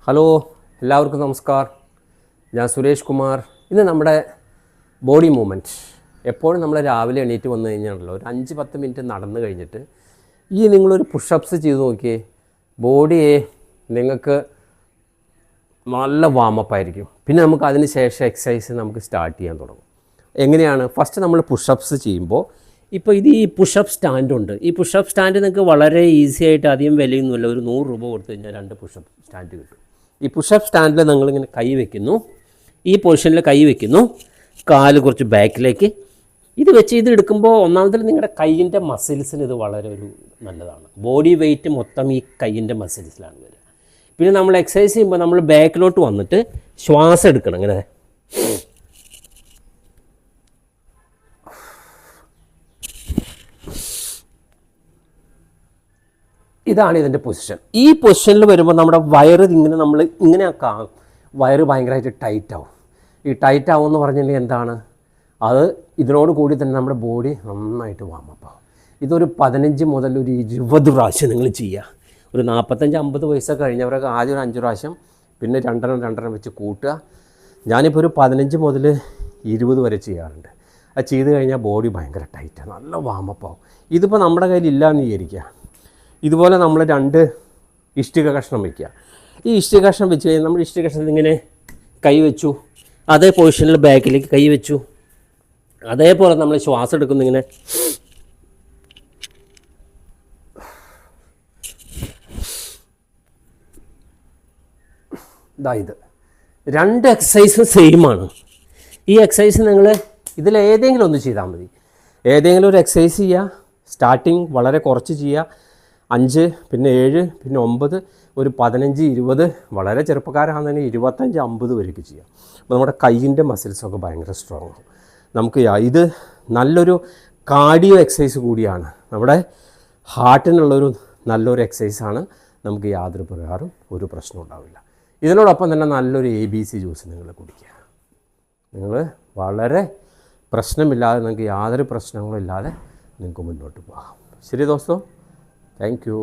Hello, എല്ലാവർക്കും നമസ്കാരം. ഞാൻ സുരേഷ് കുമാർ. ഇന്ന് നമ്മുടെ ബോഡി മൂവ്മെൻറ്റ്. എപ്പോഴും നമ്മൾ രാവിലെ എണീറ്റ് വന്നു കഴിഞ്ഞാണല്ലോ ഒരു 5-10 മിനിറ്റ് നടന്നു കഴിഞ്ഞിട്ട് നിങ്ങളൊരു പുഷപ്സ് ചെയ്ത് നോക്കിയേ. ബോഡിയെ നിങ്ങൾക്ക് നല്ല വാമപ്പായിരിക്കും. പിന്നെ നമുക്ക് അതിന് ശേഷം എക്സസൈസ് നമുക്ക് സ്റ്റാർട്ട് ചെയ്യാൻ തുടങ്ങും. എങ്ങനെയാണ്? ഫസ്റ്റ് നമ്മൾ പുഷപ്സ് ചെയ്യുമ്പോൾ ഇപ്പോൾ ഈ പുഷപ്പ് സ്റ്റാൻഡുണ്ട്. ഈ പുഷപ്പ് സ്റ്റാൻഡ് നിങ്ങൾക്ക് വളരെ ഈസി ആയിട്ട് അധികം വിലയൊന്നുമില്ല. ഒരു 100 രൂപ കൊടുത്തു കഴിഞ്ഞാൽ 2 പുഷപ്പ് സ്റ്റാൻഡ് കിട്ടും. ഈ പുഷപ്പ് സ്റ്റാൻഡിൽ നിങ്ങളിങ്ങനെ കൈ വയ്ക്കുന്നു, ഈ പൊസിഷനിൽ കൈ വയ്ക്കുന്നു, കാല് കുറച്ച് ബാക്കിലേക്ക് ഇത് വെച്ച് ഇത് എടുക്കുമ്പോൾ ഒന്നാമതിൽ നിങ്ങളുടെ കൈയിൻ്റെ മസിൽസിന് ഇത് വളരെ ഒരു നല്ലതാണ്. ബോഡി വെയ്റ്റ് മൊത്തം ഈ കൈയിൻ്റെ മസിൽസിലാണ് വരിക. പിന്നെ നമ്മൾ എക്സസൈസ് ചെയ്യുമ്പോൾ നമ്മൾ ബാക്കിലോട്ട് വന്നിട്ട് ശ്വാസം എടുക്കണം. ഇങ്ങനെ ഇതാണ് ഇതിൻ്റെ പൊസിഷൻ. ഈ പൊസിഷനിൽ വരുമ്പോൾ നമ്മുടെ വയറ് ഇങ്ങനെ നമ്മൾ ഇങ്ങനെ വയറ് ഭയങ്കരമായിട്ട് ടൈറ്റാവും. ഈ ടൈറ്റാവും എന്ന് പറഞ്ഞാൽ എന്താണ്? അത് ഇതിനോട് കൂടി തന്നെ നമ്മുടെ ബോഡി നന്നായിട്ട് വാമപ്പാവും. ഇതൊരു 15 മുതൽ ഒരു 20 പ്രാവശ്യം നിങ്ങൾ ചെയ്യുക. ഒരു 45-50 വയസ്സൊക്കെ കഴിഞ്ഞവരൊക്കെ ആദ്യം ഒരു 5 പ്രാവശ്യം, പിന്നെ 2-2 വെച്ച് കൂട്ടുക. ഞാനിപ്പോൾ ഒരു 15 മുതൽ 20 വരെ ചെയ്യാറുണ്ട്. അത് ചെയ്ത് കഴിഞ്ഞാൽ ബോഡി ഭയങ്കര ടൈറ്റാണ്, നല്ല വാമപ്പാവും. ഇതിപ്പോൾ നമ്മുടെ കയ്യിൽ ഇല്ലയെന്ന് വിചാരിക്കുക. ഇതുപോലെ നമ്മൾ 2 ഇഷ്ടിക കഷ്ണം വയ്ക്കുക. ഈ ഇഷ്ടിക കഷ്ണം വെച്ച് കഴിഞ്ഞാൽ നമ്മൾ ഇഷ്ടിക കഷ്ണത്തിൽ ഇങ്ങനെ കൈ വെച്ചു, അതേ പൊസിഷനിൽ ബാക്കിലേക്ക് കൈ വെച്ചു, അതേപോലെ നമ്മൾ ശ്വാസം എടുക്കുന്നു. ഇങ്ങനെ ഇത് 2 എക്സസൈസും സെയിമാണ്. ഈ എക്സസൈസ് നിങ്ങൾ ഇതിലേതെങ്കിലും ഒന്ന് ചെയ്താൽ മതി. ഏതെങ്കിലും ഒരു എക്സസൈസ് ചെയ്യുക. സ്റ്റാർട്ടിങ് വളരെ കുറച്ച് ചെയ്യുക. 5, പിന്നെ 7, പിന്നെ 9, ഒരു 15-20, വളരെ ചെറുപ്പക്കാരാണെന്ന് 25-50 വരെയൊക്കെ ചെയ്യാം. അപ്പോൾ നമ്മുടെ കൈയിൻ്റെ മസിൽസൊക്കെ ഭയങ്കര സ്ട്രോങ് ആകും. നമുക്ക് ഇത് നല്ലൊരു കാർഡിയോ എക്സസൈസ് കൂടിയാണ്. നമ്മുടെ ഹാർട്ടിനുള്ളൊരു നല്ലൊരു എക്സസൈസാണ്. നമുക്ക് യാതൊരു പ്രകാരം ഒരു പ്രശ്നം ഉണ്ടാവില്ല. ഇതിനോടൊപ്പം തന്നെ നല്ലൊരു ABC ജ്യൂസ് നിങ്ങൾ കുടിക്കുക. നിങ്ങൾ വളരെ പ്രശ്നമില്ലാതെ, നിങ്ങൾക്ക് യാതൊരു പ്രശ്നങ്ങളും ഇല്ലാതെ നിങ്ങൾക്ക് മുന്നോട്ട് പോകാം. ശരി ദോസ്തോ, താങ്ക് യു.